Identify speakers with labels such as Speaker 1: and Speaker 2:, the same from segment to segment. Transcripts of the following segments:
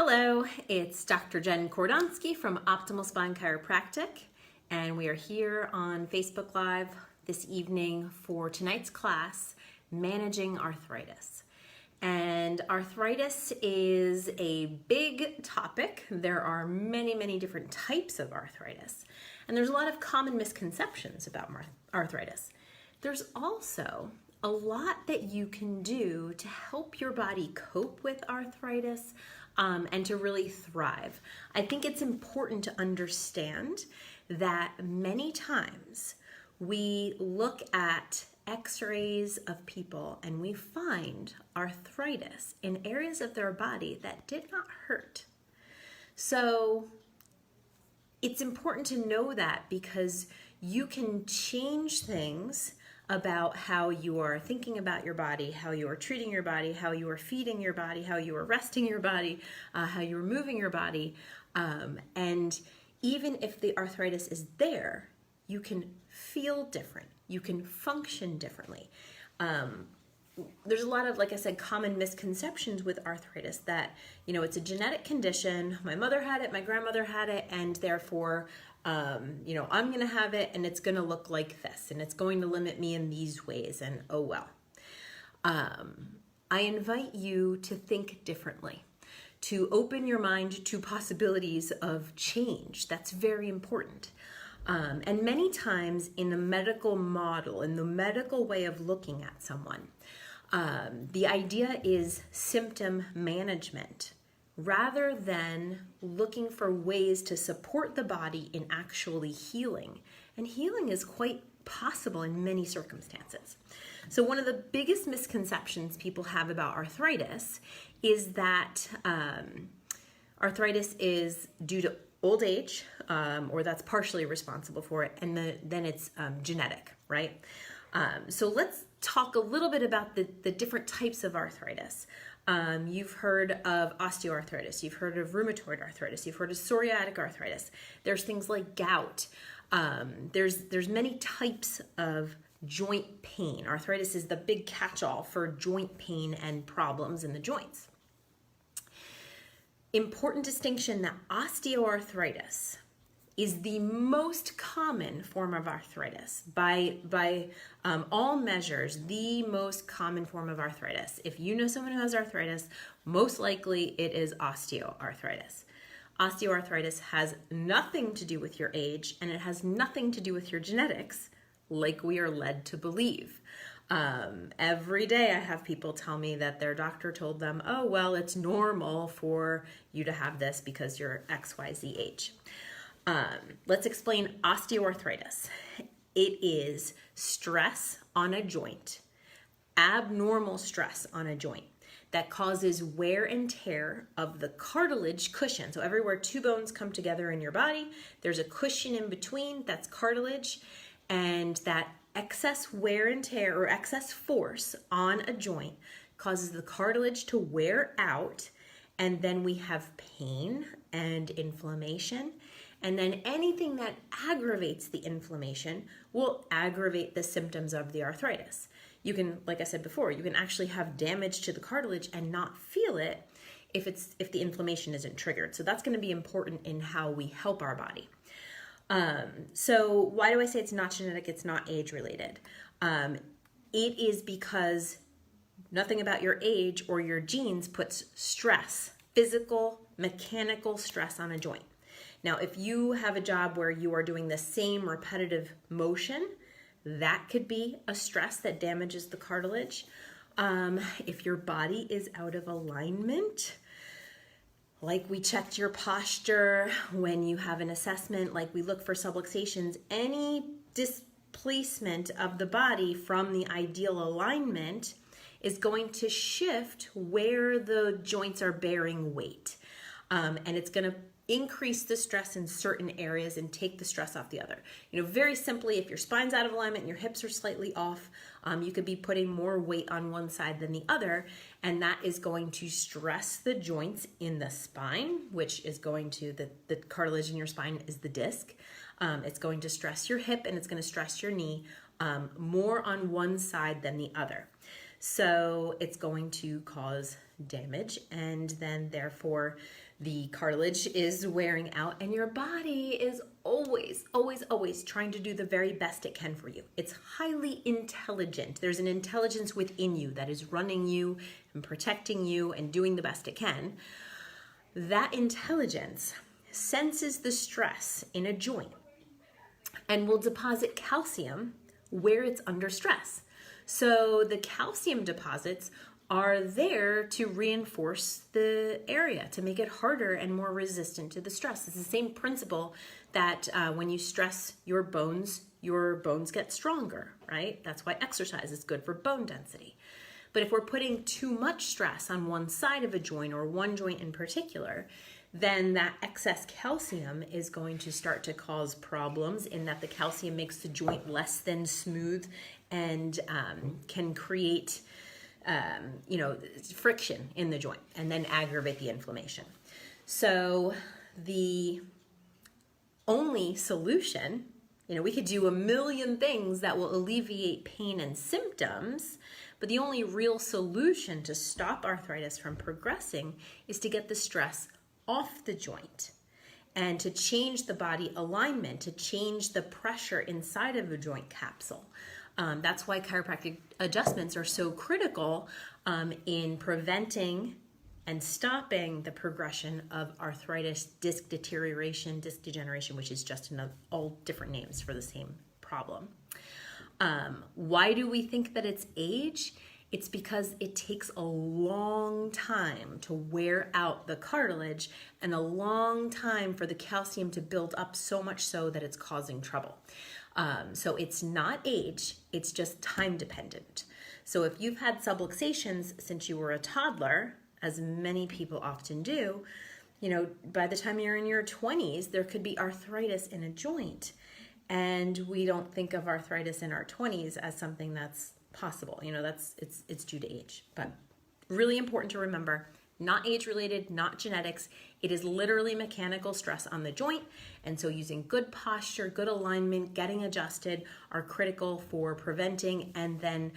Speaker 1: Hello, it's Dr. Jen Kordonsky from Optimal Spine Chiropractic, and we are here on Facebook Live this evening for tonight's class, Managing Arthritis. And arthritis is a big topic. There are many different types of arthritis, and there's a lot of common misconceptions about arthritis. There's also a lot that you can do to help your body cope with arthritis and to really thrive. I think it's important to understand that many times we look at x-rays of people and we find arthritis in areas of their body that did not hurt. So it's important to know that because you can change things about how you are thinking about your body, how you are treating your body, how you are feeding your body, how you are resting your body, how you are moving your body. And even if the arthritis is there, you can feel different. You can function differently. There's a lot of, like I said, common misconceptions with arthritis that, it's a genetic condition. My mother had it, my grandmother had it, and therefore, I'm going to have it and it's going to look like this and it's going to limit me in these ways, and oh well. I invite you to think differently, to open your mind to possibilities of change. That's very important. And many times in the medical model, in the medical way of looking at someone, the idea is symptom management rather than looking for ways to support the body in actually healing. And healing is quite possible in many circumstances. So one of the biggest misconceptions people have about arthritis is that arthritis is due to old age, or that's partially responsible for it, and then it's genetic, right? So let's talk a little bit about the different types of arthritis. You've heard of osteoarthritis, you've heard of rheumatoid arthritis, you've heard of psoriatic arthritis. There's things like gout. There's many types of joint pain. Arthritis is the big catch-all for joint pain and problems in the joints. Important distinction that osteoarthritis is the most common form of arthritis. By all measures, the most common form of arthritis. If you know someone who has arthritis, most likely it is osteoarthritis. Osteoarthritis has nothing to do with your age, and it has nothing to do with your genetics, like we are led to believe. Every day I have people tell me that their doctor told them, oh, well, it's normal for you to have this because you're XYZ age. Let's explain osteoarthritis. It is stress on a joint, abnormal stress on a joint that causes wear and tear of the cartilage cushion. So everywhere two bones come together in your body, there's a cushion in between that's cartilage, and that excess wear and tear or excess force on a joint causes the cartilage to wear out, and then we have pain and inflammation. And then anything that aggravates the inflammation will aggravate the symptoms of the arthritis. You can, like I said before, you can actually have damage to the cartilage and not feel it if the inflammation isn't triggered. So that's going to be important in how we help our body. So why do I say it's not genetic, it's not age related? It is because nothing about your age or your genes puts stress, physical, mechanical stress on a joint. Now, if you have a job where you are doing the same repetitive motion, that could be a stress that damages the cartilage. If your body is out of alignment, like we checked your posture when you have an assessment, like we look for subluxations, any displacement of the body from the ideal alignment is going to shift where the joints are bearing weight. And it's going to increase the stress in certain areas and take the stress off the other. Very simply, if your spine's out of alignment and your hips are slightly off, you could be putting more weight on one side than the other, and that is going to stress the joints in the spine, which is going to, the cartilage in your spine is the disc. It's going to stress your hip and it's going to stress your knee more on one side than the other. So it's going to cause damage, and then therefore the cartilage is wearing out, and your body is always, always, always trying to do the very best it can for you. It's highly intelligent. There's an intelligence within you that is running you and protecting you and doing the best it can. That intelligence senses the stress in a joint and will deposit calcium where it's under stress. So the calcium deposits are there to reinforce the area, to make it harder and more resistant to the stress. It's the same principle that when you stress your bones get stronger, right? That's why exercise is good for bone density. But if we're putting too much stress on one side of a joint or one joint in particular, then that excess calcium is going to start to cause problems in that the calcium makes the joint less than smooth and can create friction in the joint and then aggravate the inflammation. So the only solution, we could do a million things that will alleviate pain and symptoms, but the only real solution to stop arthritis from progressing is to get the stress off the joint and to change the body alignment, to change the pressure inside of a joint capsule. That's why chiropractic adjustments are so critical in preventing and stopping the progression of arthritis, disc deterioration, disc degeneration, which is just all different names for the same problem. Why do we think that it's age? It's because it takes a long time to wear out the cartilage and a long time for the calcium to build up so much so that it's causing trouble. So it's not age, it's just time dependent. So if you've had subluxations since you were a toddler, as many people often do, by the time you're in your 20s, there could be arthritis in a joint. And we don't think of arthritis in our 20s as something that's possible. It's due to age. But really important to remember, not age-related, not genetics. It is literally mechanical stress on the joint. And so using good posture, good alignment, getting adjusted are critical for preventing and then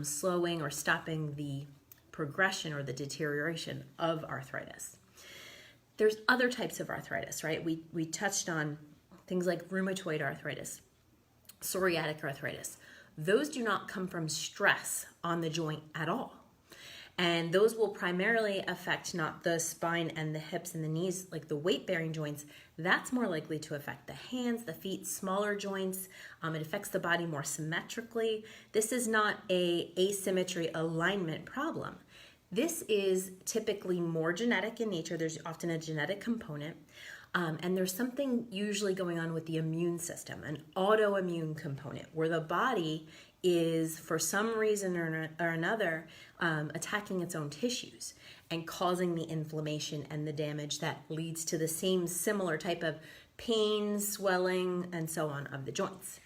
Speaker 1: slowing or stopping the progression or the deterioration of arthritis. There's other types of arthritis, right? We touched on things like rheumatoid arthritis, psoriatic arthritis. Those do not come from stress on the joint at all. And those will primarily affect not the spine and the hips and the knees, like the weight-bearing joints. That's more likely to affect the hands, the feet, smaller joints. It affects the body more symmetrically. This is not an asymmetry alignment problem. This is typically more genetic in nature. There's often a genetic component. And there's something usually going on with the immune system, an autoimmune component, where the body is, for some reason or another, attacking its own tissues and causing the inflammation and the damage that leads to the same similar type of pain, swelling, and so on of the joints.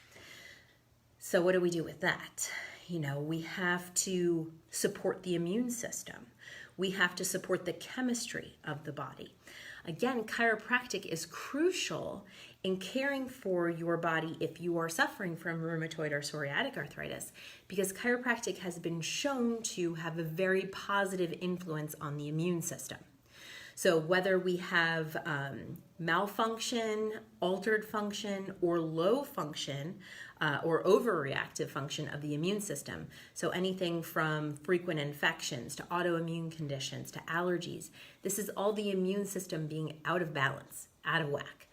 Speaker 1: So what do we do with that? We have to support the immune system. We have to support the chemistry of the body. Again, chiropractic is crucial in caring for your body if you are suffering from rheumatoid or psoriatic arthritis, because chiropractic has been shown to have a very positive influence on the immune system. So whether we have malfunction, altered function, or low function, or overreactive function of the immune system, so anything from frequent infections to autoimmune conditions to allergies, this is all the immune system being out of balance, out of whack.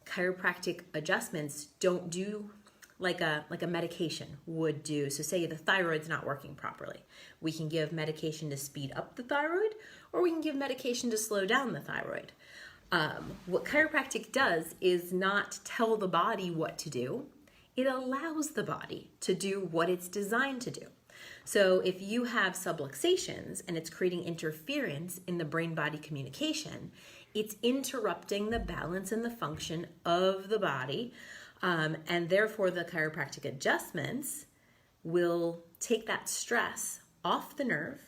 Speaker 1: Chiropractic adjustments don't do like a medication would do. So say the thyroid's not working properly. We can give medication to speed up the thyroid, or we can give medication to slow down the thyroid. What chiropractic does is not tell the body what to do. It allows the body to do what it's designed to do. So if you have subluxations and it's creating interference in the brain-body communication, it's interrupting the balance and the function of the body, and therefore the chiropractic adjustments will take that stress off the nerve,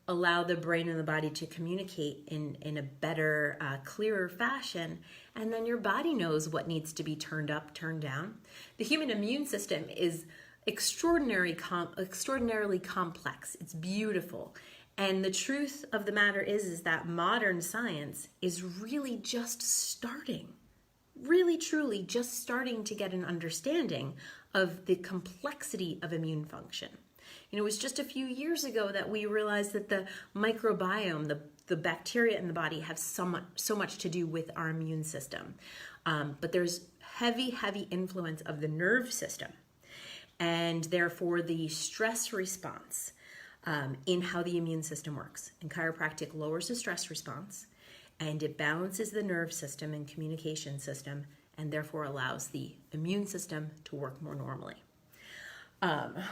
Speaker 1: allow the brain and the body to communicate in a better, clearer fashion, and then your body knows what needs to be turned up, turned down. The human immune system is extraordinarily complex. It's beautiful. And the truth of the matter is that modern science is really just starting, really truly just starting to get an understanding of the complexity of immune function. It was just a few years ago that we realized that the microbiome, the bacteria in the body, have so much to do with our immune system. But there's heavy influence of the nerve system, and therefore the stress response in how the immune system works. And chiropractic lowers the stress response, and it balances the nerve system and communication system, and therefore allows the immune system to work more normally.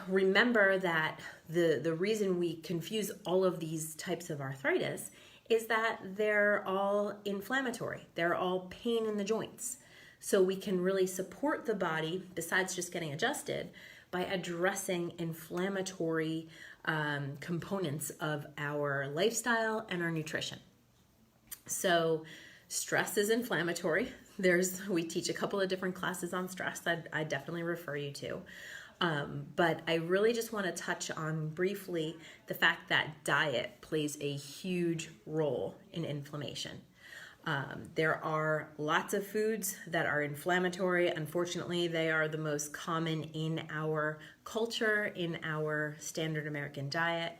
Speaker 1: Remember that the reason we confuse all of these types of arthritis is that they're all inflammatory. They're all pain in the joints. So we can really support the body, besides just getting adjusted, by addressing inflammatory components of our lifestyle and our nutrition. So stress is inflammatory. We teach a couple of different classes on stress that I definitely refer you to. But I really just want to touch on briefly the fact that diet plays a huge role in inflammation. There are lots of foods that are inflammatory. Unfortunately, they are the most common in our culture, in our standard American diet,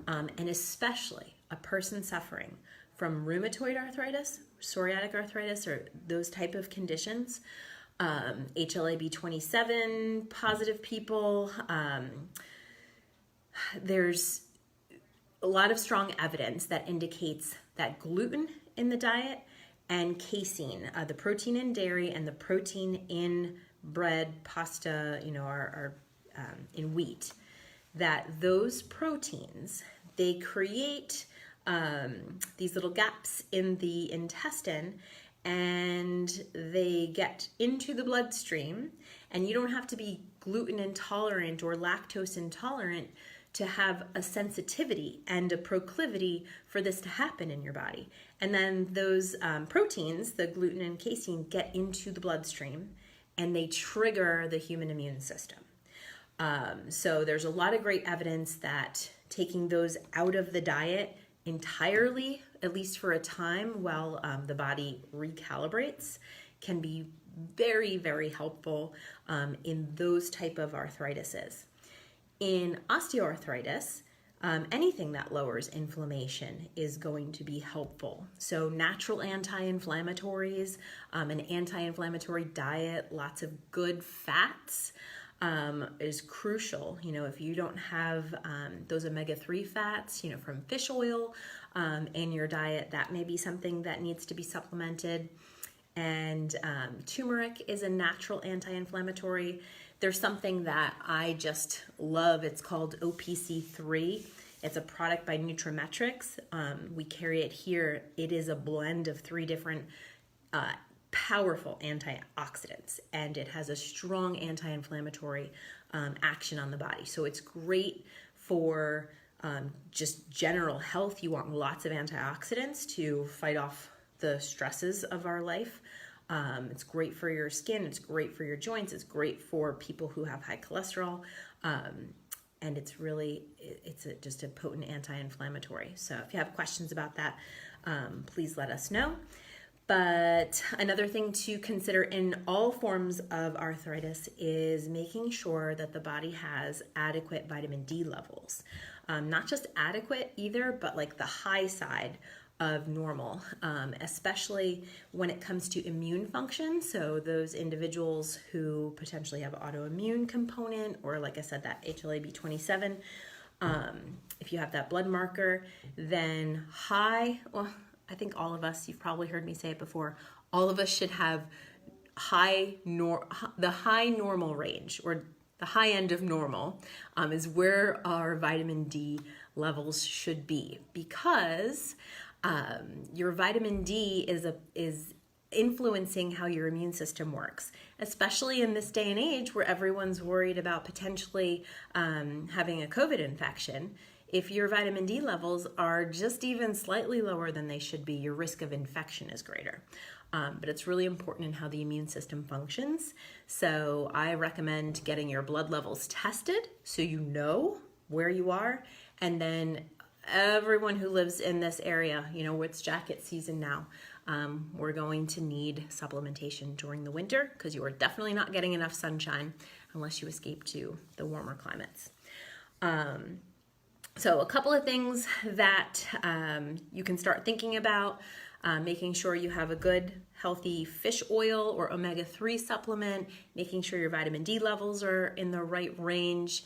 Speaker 1: and especially a person suffering from rheumatoid arthritis, psoriatic arthritis, or those type of conditions. HLA-B27 positive people. There's a lot of strong evidence that indicates that gluten in the diet and casein, the protein in dairy and the protein in bread, pasta, are in wheat, that those proteins, they create these little gaps in the intestine, and they get into the bloodstream. And you don't have to be gluten intolerant or lactose intolerant to have a sensitivity and a proclivity for this to happen in your body. And then those proteins, the gluten and casein, get into the bloodstream, and they trigger the human immune system. So there's a lot of great evidence that taking those out of the diet entirely, at least for a time while the body recalibrates, can be very, very helpful in those type of arthritises. In osteoarthritis, anything that lowers inflammation is going to be helpful. So natural anti-inflammatories, an anti-inflammatory diet, lots of good fats is crucial. If you don't have those omega-3 fats, from fish oil in your diet, that may be something that needs to be supplemented. And turmeric is a natural anti-inflammatory. There's something that I just love. It's called OPC3. It's a product by Nutrimetrics. We carry it here. It is a blend of 3 different powerful antioxidants, and it has a strong anti-inflammatory action on the body. So it's great for just general health. You want lots of antioxidants to fight off the stresses of our life. It's great for your skin. It's great for your joints. It's great for people who have high cholesterol. And it's just a potent anti-inflammatory. So if you have questions about that, please let us know. But another thing to consider in all forms of arthritis is making sure that the body has adequate vitamin D levels. Not just adequate either, but like the high side of normal, especially when it comes to immune function. So those individuals who potentially have autoimmune component, or like I said, that HLA-B27, if you have that blood marker, then I think all of us, you've probably heard me say it before, all of us should have the high normal range, or the high end of normal is where our vitamin D levels should be, because your vitamin D is influencing how your immune system works, especially in this day and age where everyone's worried about potentially having a COVID infection. if your vitamin D levels are just even slightly lower than they should be, your risk of infection is greater. But it's really important in how the immune system functions. So I recommend getting your blood levels tested so you know where you are. And then everyone who lives in this area, it's jacket season now. We're going to need supplementation during the winter because you are definitely not getting enough sunshine unless you escape to the warmer climates. So a couple of things that you can start thinking about, making sure you have a good, healthy fish oil or omega-3 supplement, making sure your vitamin D levels are in the right range,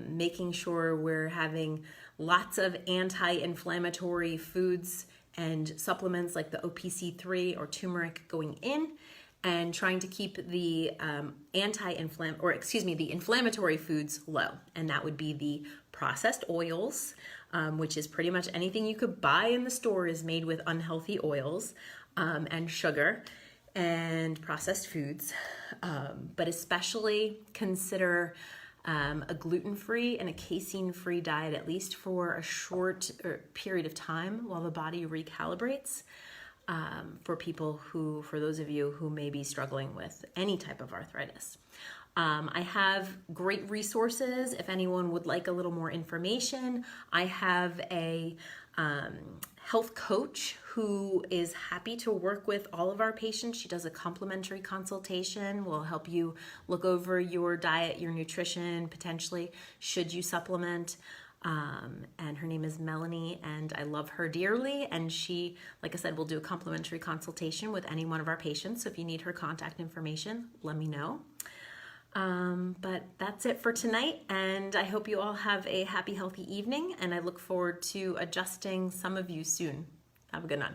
Speaker 1: making sure we're having lots of anti-inflammatory foods and supplements like the OPC3 or turmeric going in, and trying to keep the the inflammatory foods low. And that would be the processed oils, which is pretty much anything you could buy in the store is made with unhealthy oils, and sugar and processed foods. But especially consider a gluten-free and a casein-free diet, at least for a short period of time while the body recalibrates, for those of you who may be struggling with any type of arthritis. I have great resources if anyone would like a little more information. I have a health coach who is happy to work with all of our patients. She does a complimentary consultation, will help you look over your diet, your nutrition, potentially should you supplement. And her name is Melanie, and I love her dearly. And she, like I said, will do a complimentary consultation with any one of our patients. So if you need her contact information, let me know. But that's it for tonight, and I hope you all have a happy, healthy evening, and I look forward to adjusting some of you soon. Have a good night.